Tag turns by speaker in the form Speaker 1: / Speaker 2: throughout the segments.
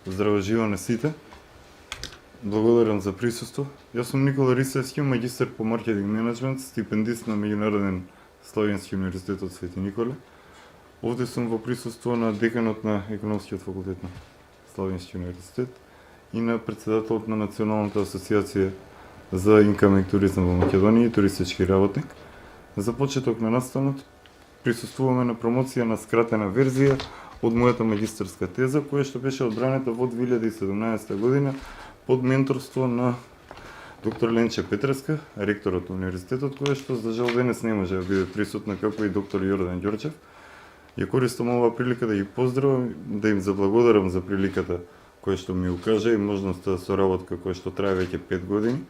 Speaker 1: Здраво живо на сите. Благодарам за присуство. Јас сум Никола Рисевски, магистар по маркетинг менеджмент, стипендист на Меѓународен Славенски универзитет од Свети Николе. Овде сум во присуство на деканот на економскиот факултет на Славенски универзитет и на претседателот на Националната асоциација за инкаминг туризам во Македонија и туристички работник. За почеток на настанот присуствуваме на промоција на скратена верзија од мојата магистарска теза, која што беше одбранета во 2017 година под менторство на доктор Ленче Петреска, ректорот на универзитетот, која што за жал денес не може да биде присутна, како и доктор Јордан Ѓорчев. Ја користам оваа прилика да ги поздравам, да им заблагодарам за приликата која што ми укажа и можноста за соработка која што трае веќе 5 години.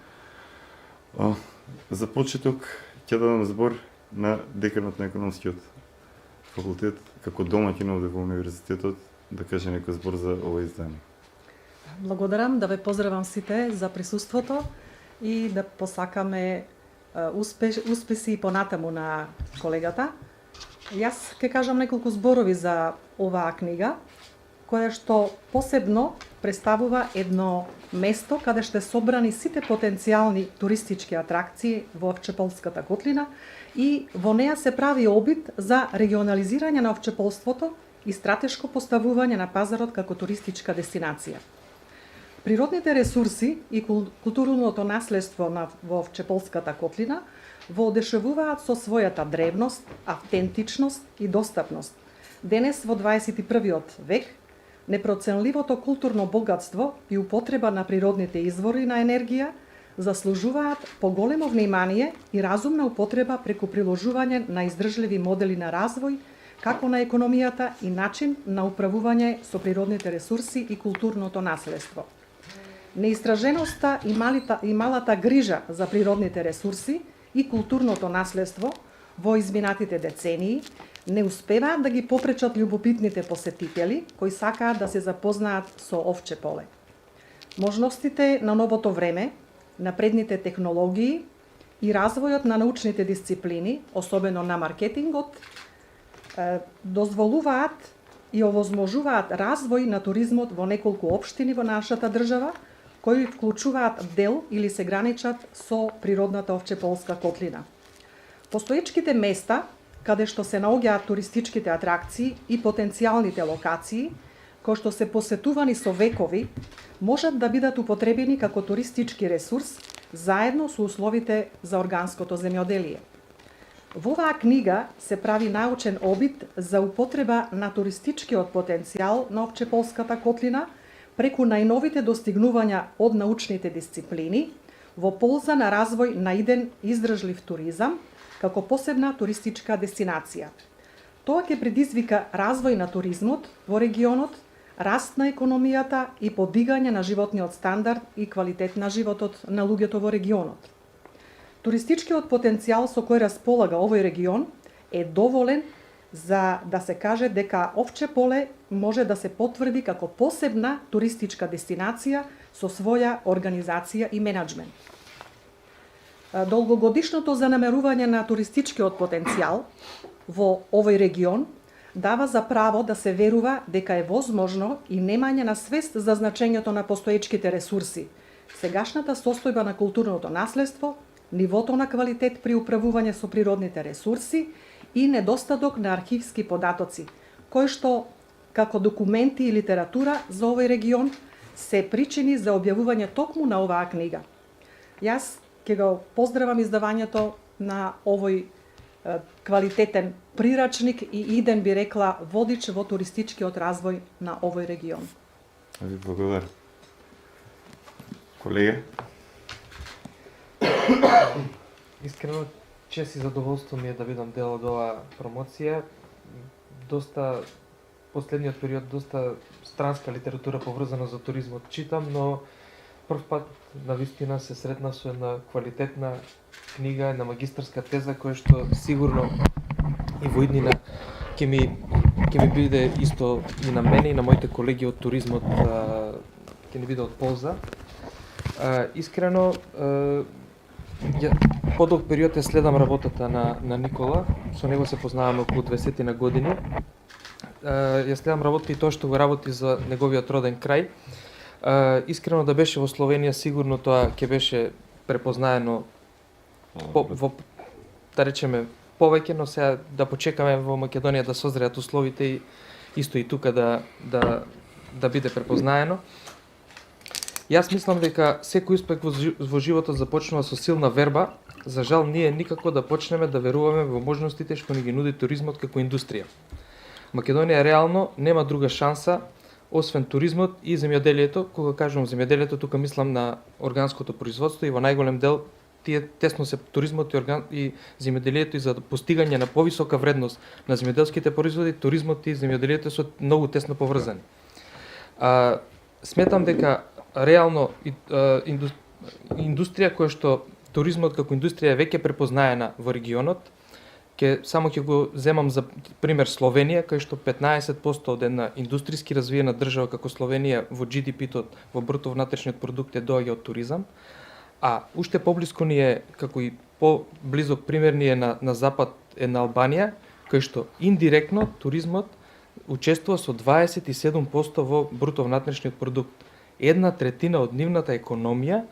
Speaker 1: За почеток ќе дадам збор на деканот на економскиот факултет, како домаќин овде во универзитетот, да каже некој збор за ова издание.
Speaker 2: Благодарам, да ве поздравам сите за присуството и да посакаме успеси и понатаму на колегата. Јас ќе кажам неколку зборови за оваа книга, која што посебно представува едно место каде што собрани сите потенцијални туристички атракции во Овчеполската котлина и во неа се прави обид за регионализирање на овчеполството и стратешко поставување на пазарот како туристичка дестинација. Природните ресурси и културното наследство во Овчеполската котлина во одешевуваат со својата древност, автентичност и достапност. Денес во 21. век непроценливото културно богатство и употреба на природните извори на енергија заслужуваат поголемо внимание и разумна употреба преку приложување на издржливи модели на развој, како на економијата и начин на управување со природните ресурси и културното наследство. Неистраженоста и малата грижа за природните ресурси и културното наследство во изминатите децении не успеваат да ги попречат љубопитните посетители кои сакаат да се запознаат со Овчеполе. Можностите на новото време, напредните технологии и развојот на научните дисциплини, особено на маркетингот, дозволуваат и овозможуваат развој на туризмот во неколку општини во нашата држава, кои вклучуваат дел или се граничат со природната Овчеполска котлина. Постоечките места, каде што се наоѓаат туристичките атракции и потенцијалните локации, кои што се посетувани со векови, можат да бидат употребени како туристички ресурс заедно со условите за органското земјоделие. Во оваа книга се прави научен обид за употреба на туристичкиот потенцијал на Овчеполската котлина преку најновите достигнувања од научните дисциплини во полза на развој на иден издржлив туризам како посебна туристичка дестинација. Тоа ќе предизвика развој на туризмот во регионот, раст на економијата и подигање на животниот стандард и квалитет на животот на луѓето во регионот. Туристичкиот потенцијал со кој располага овој регион е доволен за да се каже дека Овчеполе може да се потврди како посебна туристичка дестинација со своја организација и менеджмент. Долгогодишното занемерување на туристичкиот потенцијал во овој регион дава за право да се верува дека е возможно и немање на свест за значењето на постоечките ресурси, сегашната состојба на културното наследство, нивото на квалитет при управување со природните ресурси и недостаток на архивски податоци, кои што, како документи и литература за овој регион, се причини за објавување токму на оваа книга. Јас ќе го поздравам издавањето на овој квалитетен прирачник и иден, би рекла, водич во туристичкиот развој на овој регион.
Speaker 1: Ви благодарам. Колега?
Speaker 3: Искрено, чест и задоволство ми е да бидам дел од оваа промоција. Последниот период доста странска литература поврзана за туризмот читам, но прв пат навистина се сретнав со една квалитетна книга, една магистарска теза која што сигурно и во иднина ќе ми биде исто и на мене и на моите колеги од туризмот ќе ни биде од полза. Искрено, подолг период следам работата на Никола, со него се познаваме околу 20 години. ја следам работи и тоа што го работи за неговиот роден крај. Искрено да беше во Словенија, сигурно тоа ќе беше препознаено во, да речеме, повеќе, но сега да почекаме во Македонија да созреат условите и исто и тука да биде препознаено. Јас мислам дека секој успех во животот започнува со силна верба. За жал, ние никако да почнеме да веруваме во можностите што ни ги нуди туризмот како индустрија. Македонија реално нема друга шанса освен туризмот и земјоделието. Кога кажувам земјоделието, тука мислам на органското производство и во најголем дел тие тесно се туризмот и земјоделието и за постигање на повисока вредност на земјоделските производи, туризмот и земјоделието се многу тесно поврзани. Сметам дека реално индустрија која што туризмот како индустрија е веќе препознаена во регионот, само ќе го земам за пример Словенија, кај што 15% од една индустријски развиена држава како Словенија во GDP-тот, во бруто внатрешниот продукт е доаѓа од туризам, а уште поблиску ни е, како и по-близок пример ни е на запад е на Албанија, кај што индиректно туризмот учествува со 27% во бруто внатрешниот продукт. 1/3 од нивната економија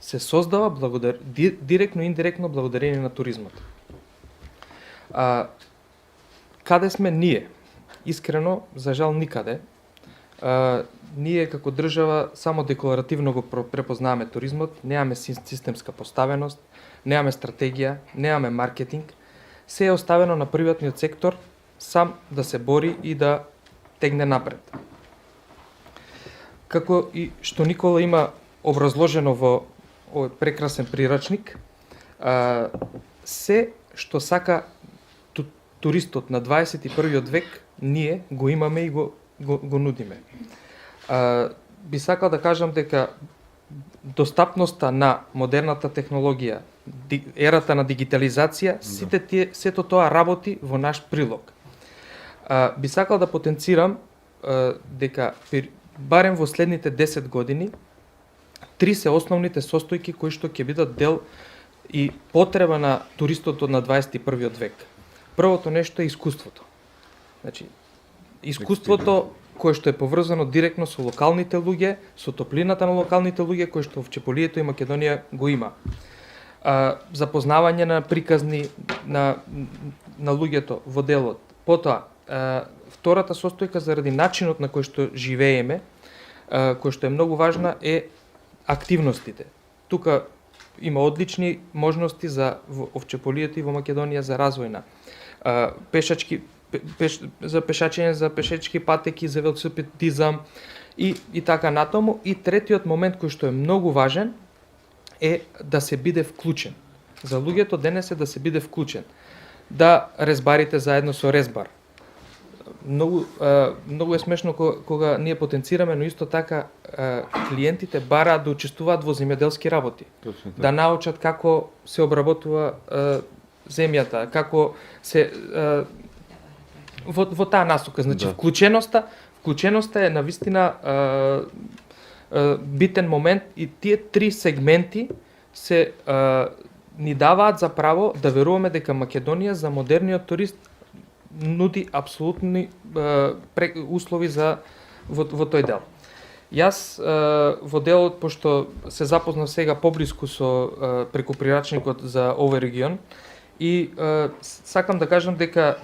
Speaker 3: се создава директно и индиректно благодарение на туризмот. Каде сме ние? Искрено, за жал никаде. Ние како држава само декларативно го препознаваме туризмот, немаме системска поставеност, немаме стратегија, немаме маркетинг. Се е оставено на приватниот сектор сам да се бори и да тегне напред. Како и што Никола има образложено во овој прекрасен прирачник, се што сака туристот на 21. век, ние го имаме и го нудиме. Би сакал да кажам дека достапноста на модерната технологија, ерата на дигитализација, сето тоа работи во наш прилог. Би сакал да потенцирам дека барем во следните 10 години 3 се основните состојки кои што ќе бидат дел и потреба на туристот на 21. век. Првото нешто е искуството. Значи, искуството кое што е поврзано директно со локалните луѓе, со топлината на локалните луѓе, кои што в Чеполието и Македонија го има. Запознавање на приказни на луѓето во делот. Потоа, втората состојка заради начинот на кој што живееме, кој што е многу важна, е активностите. Тука има одлични можности за Овчеполието и во Македонија за развојна. За пешачење, за пешечки патеки, за велосипедизам и така натаму. И третиот момент кој што е многу важен е да се биде вклучен. За луѓето денес е да се биде вклучен. Да резбарите заедно со резбар. Многу е смешно кога ние потенцираме, но исто така клиентите бараат да учествуваат во земјоделски работи. Да научат како се обработува земјата, како се во таа насока. Значи вклученоста е навистина битен момент и тие три сегменти се ни даваат за право да веруваме дека Македонија за модерниот турист нуди апсолутни услови во тој дел. Јас во делот, пошто се запознав сега поблиску со преку прирачникот за овој регион и сакам да кажам дека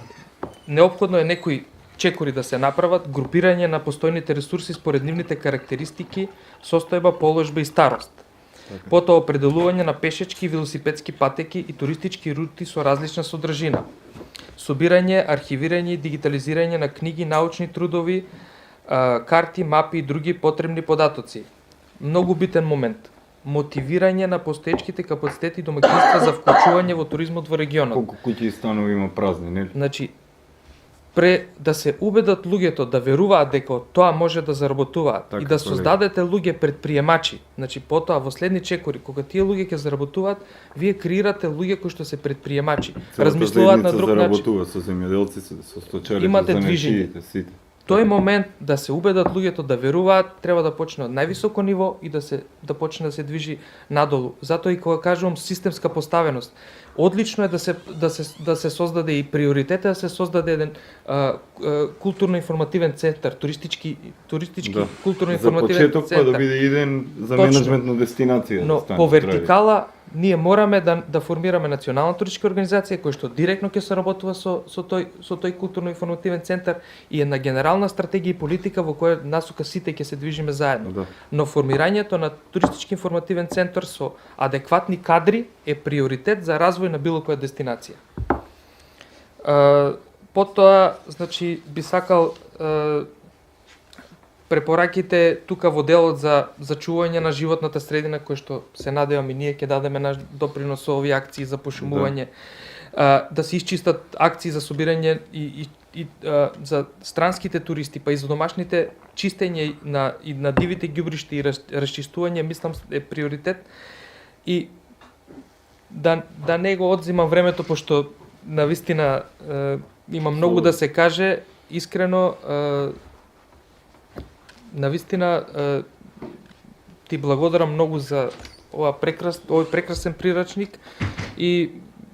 Speaker 3: неопходно е некои чекори да се направат, групирање на постојните ресурси според нивните карактеристики, состојба, положба и старост. Потоа определување на пешечки, велосипедски патеки и туристички рути со различна содржина. Собирање, архивирање и дигитализирање на книги, научни трудови, карти, мапи и други потребни податоци. Многу битен момент. Мотивирање на постоечките капацитети домаќинства за вклучување во туризмот во регионот.
Speaker 1: Колку куќи и станови има празни, нели?
Speaker 3: Значи, да се убедат луѓето да веруваат дека тоа може да заработуваат и да создадете луѓе предприемачи. Значи, потоа во следни чекори, кога тие луѓе ќе заработуваат, вие креирате луѓе кои што се предприемачи. Размислуваат на друг начин.
Speaker 1: Заработува со земјоделци, со сточари,
Speaker 3: имате
Speaker 1: со
Speaker 3: движење.
Speaker 1: сите.
Speaker 3: тој момент да се убедат луѓето да веруваат, треба да почне од највисоко ниво и да почне да се движи надолу. Затоа и кога кажувам системска поставеност, одлично е да се создаде и приоритет е да се создаде еден културно-информативен центар, туристички
Speaker 1: Да.
Speaker 3: културно-информативен
Speaker 1: За почеток
Speaker 3: центар.
Speaker 1: па да биде иден за
Speaker 3: Точно.
Speaker 1: менеджмент на дестинација.
Speaker 3: Но
Speaker 1: да стане
Speaker 3: по
Speaker 1: прави.
Speaker 3: вертикала ние мораме да формираме национална туристичка организација која што директно ќе соработува со тој културно-информативен центар и една генерална стратегија и политика во која насока сите ќе се движиме заедно.
Speaker 1: Да.
Speaker 3: Но формирањето на туристички информативен центар со адекватни кадри е приоритет за развој на било која дестинација. Потоа, значи, би сакал препораките тука во делот за зачување на животната средина, кој што се надевам и ние ќе дадеме наш допринос со овие акции за пошумување, да се исчистат акции за собирање и за странските туристи, па и за домашните чистење и на дивите ѓубришта и расчистување, мислам е приоритет. И да не го одзимам времето, пошто навистина има многу да се каже, искрено навистина ти благодарам многу за овој прекрасен прирачник и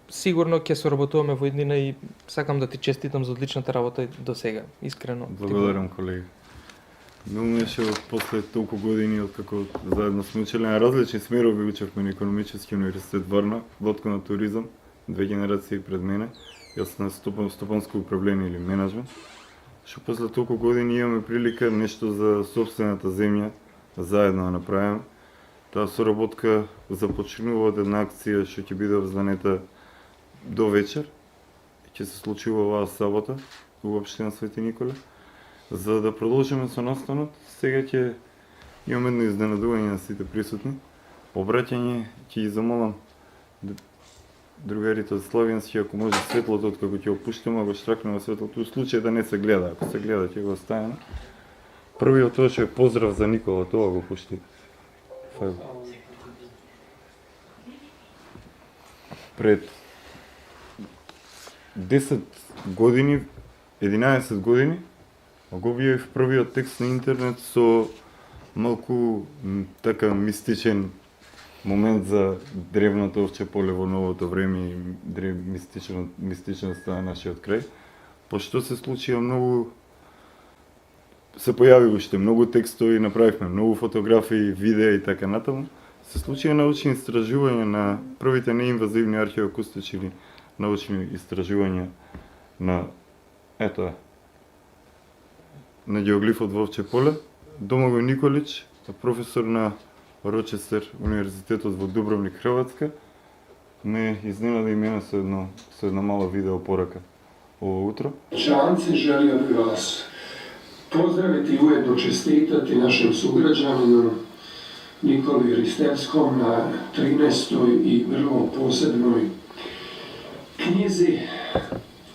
Speaker 3: сигурно ќе соработуваме во иднина и сакам да ти честитам за одличната работа до сега, искрено.
Speaker 1: Благодарам, колеги. Милнеше после толку години откако заедно сме учеле на различни смерови, учевме на Економически универзитет Варна, лодка на туризам, 2 генерации пред мене. Јас сум на стопанско управление или менеджмент. Што после толку години имаме прилика нешто за собствената земја заедно да направиме. Таа соработка започнува од една акција што ќе биде обзнанета до вечер. Ќе се случува оваа сабота во општина Свети Николе. За да продолжиме со настанот, сега ќе имаме едно изненадување на сите присутни. Обраќање ќе ги замолам другарите од Славјански, ако може светлото откако ќе опуштиме, го штракнеме светлото, у случај да не се гледа, ако се гледа ќе го оставиме. Првиот тоа што е поздрав за Никола, тоа го пушти. Фајл. Пред 10 години, 11 години, го објавив првиот текст на интернет со малку така мистичен момент за древното овче поле во новото време и мистичноста на нашиот крај. Пошто се случија многу, се појави уште многу текстови, направивме многу фотографии, видеа и така натаму. Се случија научни истражувања на првите неинвазивни археоакустични или научни истражувања на на геоглифот во овче поле. Домагој Николич, професор на Рочестер универзитетот во Дубровник, Хрватска, ме изненада и мене со една мала видео порака ово утро.
Speaker 4: Čanci, želio bih vas pozdraviti i ujedno čestitati našem sugrađaninu Nikoli Ristevskom na 13. i vrlo posebnoj knjizi.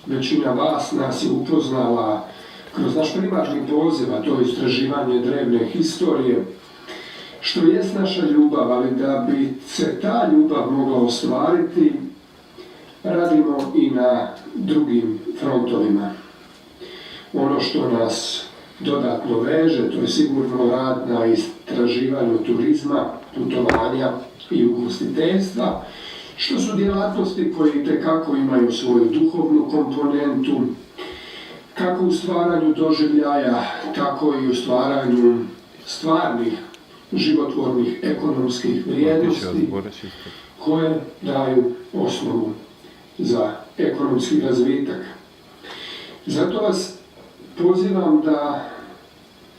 Speaker 4: Većina vas nas je upoznala kroz naš primarni poziv, a to je istraživanje drevne historije, što jest naša ljubav, ali da bi se ta ljubav mogla ostvariti, radimo i na drugim frontovima. Ono što nas dodatno veže, to je sigurno rad na istraživanju turizma, putovanja i ugostiteljstva, što su djelatnosti koje itekako imaju svoju duhovnu komponentu, kako u stvaranju doživljaja, tako i u stvaranju stvarnih, životvornih, ekonomskih vrijednosti koje daju osnovu za ekonomski razvitak. Zato vas pozivam da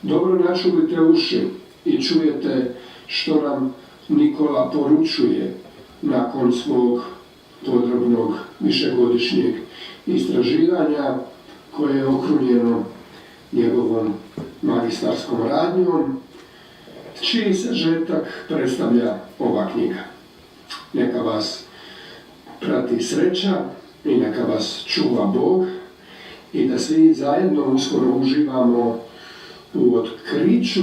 Speaker 4: dobro načulite uši i čujete što nam Nikola poručuje nakon svog podrobnog višegodišnjeg istraživanja koje je okrunjeno njegovom magistarskom radnjom, čiji sažetak predstavlja ova knjiga. Neka vas prati sreća i neka vas čuva Bog i da svi zajedno uskoro uživamo u otkriću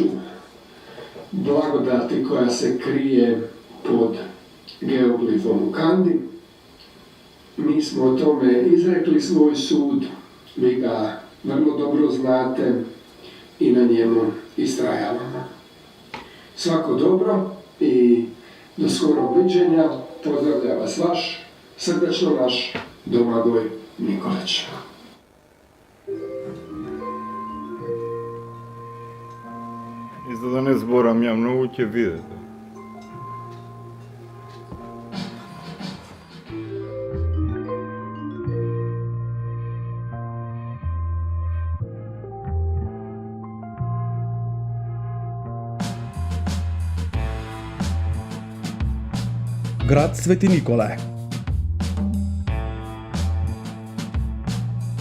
Speaker 4: blagodati koja se krije pod geoglifom u Kandi. Mi smo o tome izrekli svoj sud, vi ga vrlo dobro znate, i na njemu istrajavamo. Svako dobro i do skorog viđenja. Pozdravlja vas vaš, srdačno vaš Domagoj Nikolić.
Speaker 1: И за да не зборам ја многу, ќе видите.
Speaker 5: Град Свети Николе.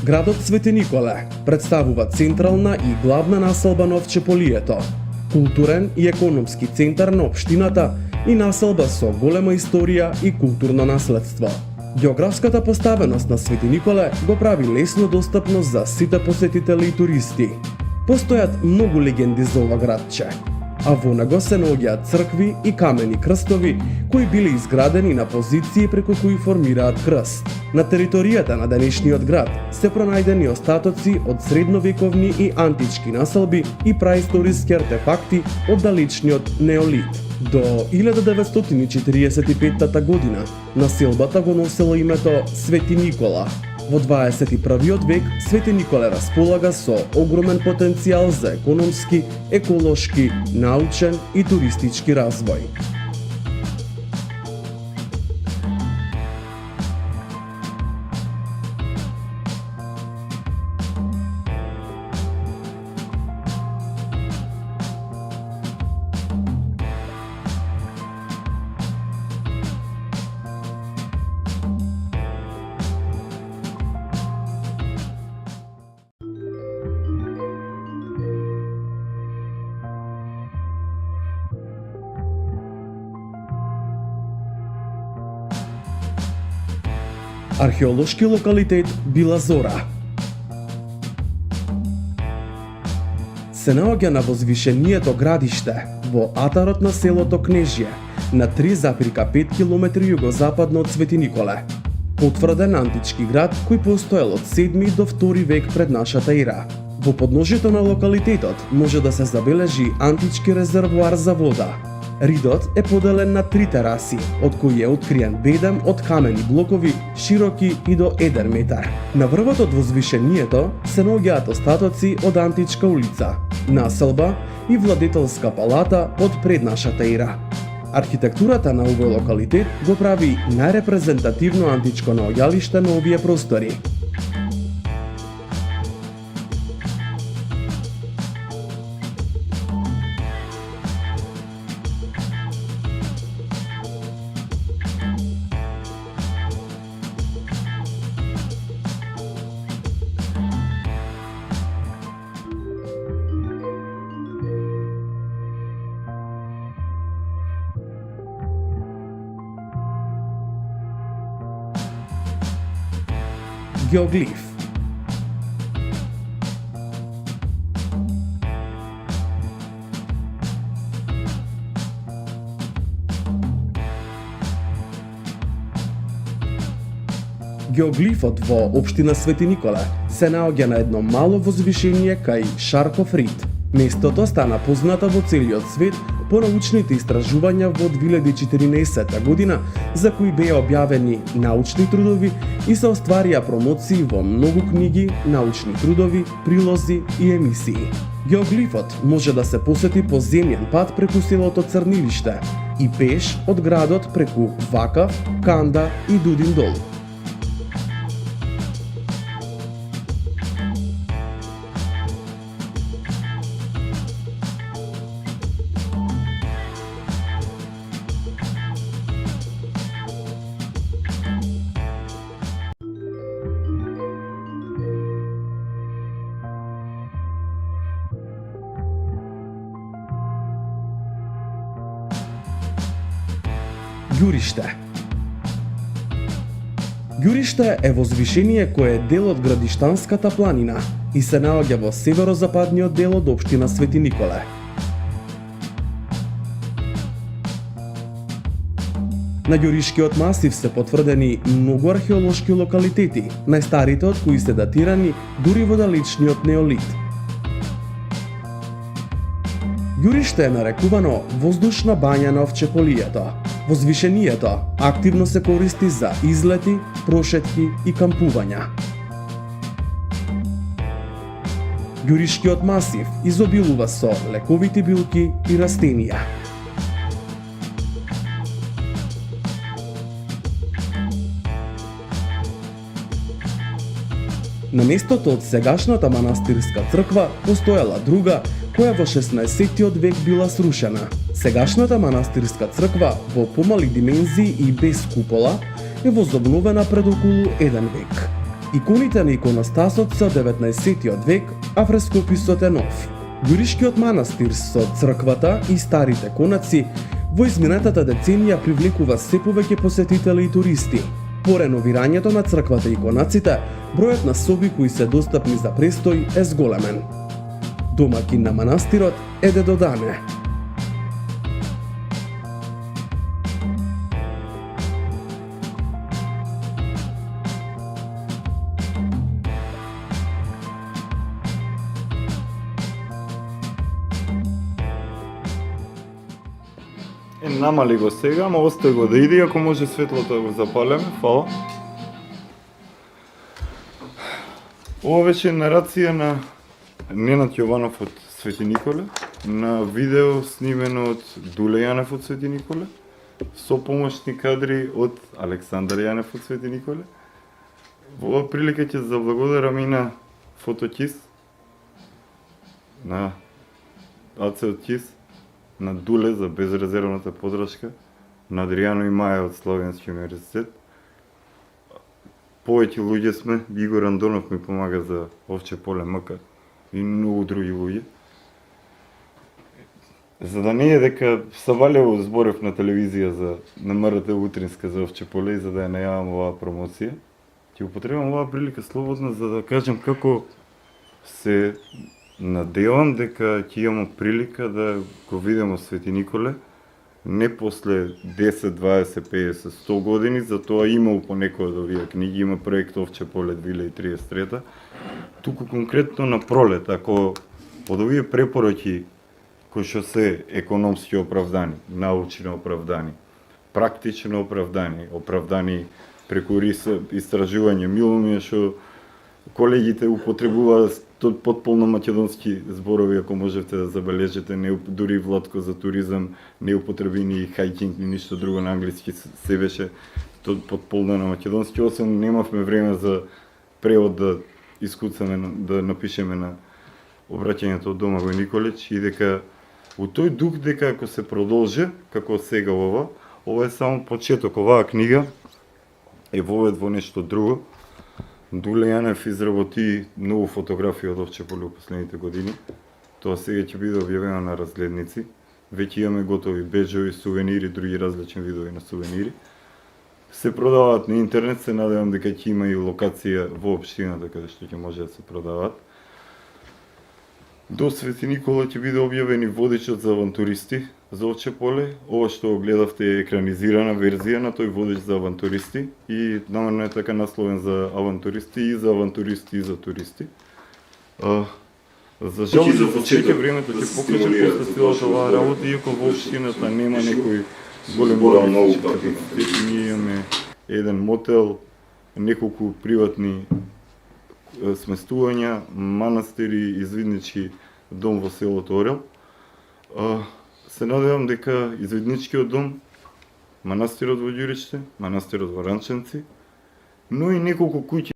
Speaker 5: Градот Свети Николе представува централна и главна населба на Овчеполието, културен и економски центар на општината и населба со голема историја и културно наследство. Географската поставеност на Свети Николе го прави лесно достапно за сите посетители и туристи. Постојат многу легенди за ова градче, а во него се наоѓаат цркви и камени крстови кои биле изградени на позиции преку кои формираат крст. На територијата на денешниот град се пронајдени остатоци од средновековни и антички населби и праисториски артефакти од далечниот неолит. До 1945 година населбата го носела името Свети Никола. Во 21 век Свети Николе располага со огромен потенцијал за економски, еколошки, научен и туристички развој. Археолошки локалитет Била Зора се наоѓа на возвишението градиште во атарот на селото Кнежје, на 3,5 км југозападно од Свети Николе. Потврден антички град кој постоел од 7 до 2 век пред нашата ера. Во подножието на локалитетот може да се забележи антички резервоар за вода. Ридот е поделен на 3 тераси, од кои е откриен бедем од камени блокови, широки и до 1 метар. На врвот од возвишението се наоѓаат остатоци од античка улица, населба и владетелска палата од пред нашата ера. Архитектурата на овој локалитет го прави најрепрезентативно античко наоѓалиште на овие простори. Геоглиф. Геоглифот во општина Свети Николе се наоѓа на едно мало возвишение кај Шарков Рид. Местото стана познато во целиот свет по научните истражувања во 2014 година, за кои беа објавени научни трудови и се остварија промоции во многу книги, научни трудови, прилози и емисии. Геоглифот може да се посети по земјен пат преку селото Црнилиште и пеш од градот преку Вакав, Канда и Дудин Дол. Ѓуриште. Ѓуриште е возвишение кое е дел од Градиштанската планина и се наоѓа во северозападниот дел од општина Свети Николе. На Ѓуришкиот масив се потврдени многу археолошки локалитети, најстарите од кои се датирани дури во далечниот неолит. Ѓуриште е нарекувано воздушна бања на Овчеполието. Возвишението активно се користи за излети, прошетки и кампувања. Ѓуришкиот масив изобилува со лековити билки и растенија. На местото од сегашната манастирска црква постоела друга, која во 16-тиот век била срушена. Сегашната манастирска црква во помали димензии и без купола е возобновена пред околу 1 век. Иконите на иконостасот се од 19-тиот век, а фрескописот е нов. Ѓуришкиот манастир со црквата и старите конаци во изминатата деценија привлекува се повеќе посетители и туристи. По реновирањето на црквата и конаците, бројот на соби кои се достапни за престој е зголемен. Домакин на манастирот е дедо Дане.
Speaker 1: Намали го сега, ама остави го да иде, ако може светлото да го запалеме, фала. Ова беше нарација на Ненад Јованов од Свети Николе, на видео снимено од Дуле Јанев од Свети Николе, со помошни кадри од Александар Јанев од Свети Николе. Во оваа прилика ќе заблагодарам и на Фотокис, на Аце од Кис, на Дуле за безрезервната подршка, на Адријано и Маја од Славенски универзитет. Повеќе луѓе сме, Игор Андонов ми помага за Овче поле МК и многу други луѓе. За да не е дека Савалево зборев на телевизија за на МРТ утринска за Овче поле и за да ја најавам оваа промоција, ќе употребам оваа прилика слободна за да кажам како се надевам дека ќе имаме прилика да го видиме Свети Николе не после 10, 20, 50, 100 години, затоа имал по некоја од овие книги, има проект Овче поле 2033, туку конкретно на пролет, ако од овие препороки кои што се економски оправдани, научно оправдани, практично оправдани преку истражување, мило ми е што колегите употребуваат потполно македонски зборови, ако можете да забележите, не дури Владко за туризам, не употреби ни хайкинг, ни ништо друго на англиски, се беше потполно на македонски, освен немавме време за превод да искуцаме, да напишеме на обраќањето од Домагој Николич и дека у тој дух дека ако се продолжи, како сега ова е само почеток, оваа книга е вовед во нешто друго. Дуле Јанев изработи многу фотографии од Овче поле во последните години. Тоа сега ќе биде објавено на разгледници. Веќе имаме готови беџови, сувенири, други различни видови на сувенири. Се продаваат на интернет, се надевам дека ќе има и локација во општината каде што ќе може да се продаваат. До Свети Никола ќе биде објавен и водичот за авантуристи за Овче поле. Ова што го гледавте е екранизирана верзија на тој водич за авантуристи и намерно е така насловен за авантуристи и за туристи. За жал за почеток времето ќе покаже после целата оваа работа, иако во општината нема некој голем туристички капацитет. Ние имаме еден мотел, неколку приватни сместувања, манастири, извиднички дом во селото Орел. Се надевам дека извидничкиот дом, манастирот во Ѓуричте, манастирот во Ранченци, но и неколку куќи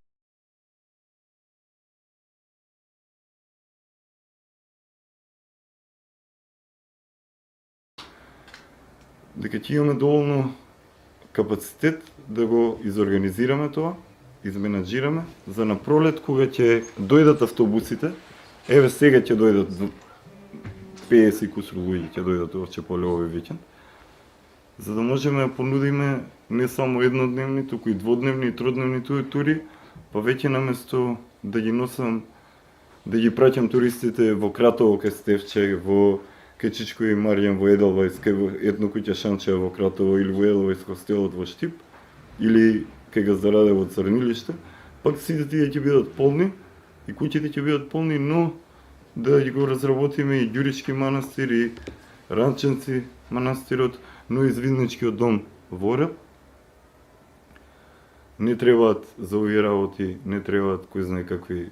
Speaker 1: дека ќе имаме доволно капацитет да го изорганизираме тоа, изменаџираме за на пролет кога ќе дојдат автобусите. Еве сега ќе дојдат 50 и кусур луѓе ќе дојдат во Овче поле овој викенд, за да можеме да понудиме не само еднодневни, туку и дводневни и тродневни тури, па веќе наместо да ги носам, да ги праќам туристите во Кратово кај Стевче, во Кечичко и Марјан во Еделвајс, кај етно куќа Шанчева во Кратово или во Еделвајс хостелот во Штип, или кај Газдараде во Црнилиште, пак сите тие ќе бидат полни и куќите ќе бидат полни, но да ги го разработиме и Ѓурички манастир и Ранченци манастирот, но и Звизничкиот дом во Ореб. Не требаат за овие работи, не требаат кој знае какви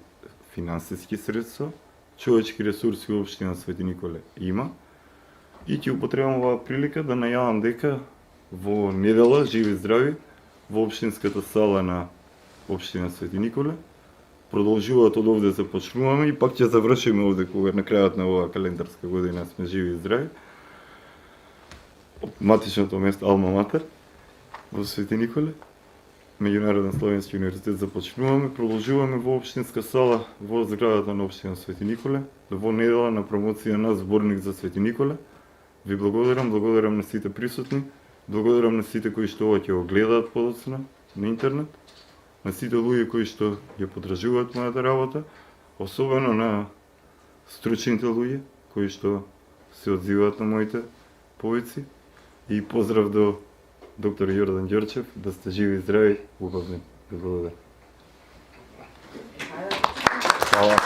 Speaker 1: финансиски средства, човечки ресурси во општина Свети Николе има. И ќе употребам оваа прилика да најавам дека во недела, живи и здрави, во општинската сала на општина Свети Николе продолжуваат од овде започнуваме и пак ќе завршиме овде кога на крајот на оваа календарска година сме живи и здрави. Матичното место Алма Матер во Свети Николе, Меѓународен Словенски универзитет започнуваме, продолжуваме во општинска сала во зградата на општина Свети Николе, во недела на промоција на зборник за Свети Николе. Ви благодарам на сите присутни, благодарам на сите кои што ова ќе го гледаат подоцна на интернет, на сите луѓе кои што ја поддржуваат мојата работа, особено на стручните луѓе кои што се одзиваат на моите повици и поздрав до доктор Јордан Ѓорчев, да сте живи и здрави, убавни. Ви благодарам. Хвала.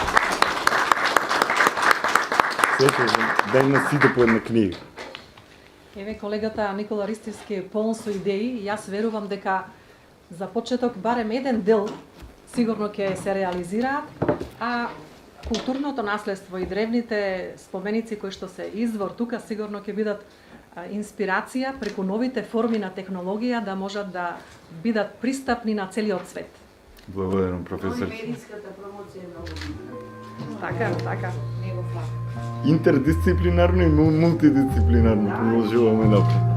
Speaker 1: Сето, дај на сите по една книга.
Speaker 2: Еве колегата Никола Ристевски е полн со идеи и јас верувам дека за почеток барем еден дел сигурно ќе се реализираат, а културното наследство и древните споменици кои што се извор тука сигурно ќе бидат инспирација преку новите форми на технологија да можат да бидат пристапни на целиот свет.
Speaker 1: Благодарам, професор.
Speaker 6: Медиската промоција е многу битна.
Speaker 2: Така.
Speaker 6: Него факт.
Speaker 1: Интердисциплинарно и мултидисциплинарно продолжуваме напред.